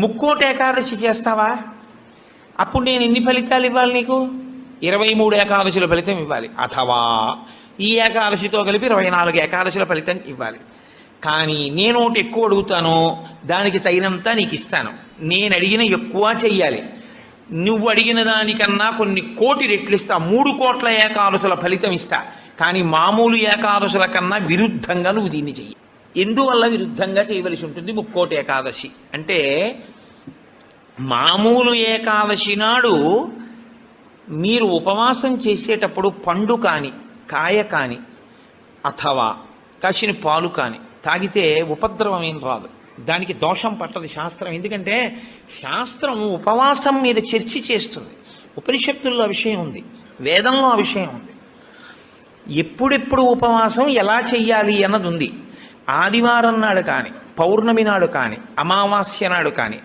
ముక్కోటి ఏకాదశి చేస్తావా? అప్పుడు నేను ఎన్ని ఫలితాలు ఇవ్వాలి నీకు? 23 ఏకాదశుల ఫలితం ఇవ్వాలి. అథవా ఈ ఏకాదశితో కలిపి 24 ఏకాదశుల ఫలితం ఇవ్వాలి. కానీ నేను ఒకటి ఎక్కువ అడుగుతాను, దానికి తగినంత నీకు ఇస్తాను. నేను అడిగిన ఎక్కువ చెయ్యాలి. నువ్వు అడిగిన దానికన్నా కొన్ని కోటి రెట్లు ఇస్తా. 3 కోట్ల ఏకాదశుల ఫలితం ఇస్తా. కానీ మామూలు ఏకాదశుల కన్నా విరుద్ధంగా నువ్వు దీన్ని చెయ్యి. ఎందువల్ల విరుద్ధంగా చేయవలసి ఉంటుంది ముక్కోటి ఏకాదశి అంటే, మామూలు ఏకాదశి నాడు మీరు ఉపవాసం చేసేటప్పుడు పండు కాని, కాయ కాని, అథవా కాసిన పాలు కాని తాగితే ఉపద్రవం ఏం రాదు. దానికి దోషం పట్టదు శాస్త్రం. ఎందుకంటే శాస్త్రం ఉపవాసం మీద చర్చ చేస్తుంది. ఉపనిషత్తుల్లో ఆ విషయం ఉంది, వేదంలో ఆ విషయం ఉంది. ఎప్పుడెప్పుడు ఉపవాసం ఎలా చెయ్యాలి అన్నది ఉంది. ఆదివారం నాడు కానీ, పౌర్ణమి నాడు కానీ, అమావాస్య నాడు కానీ,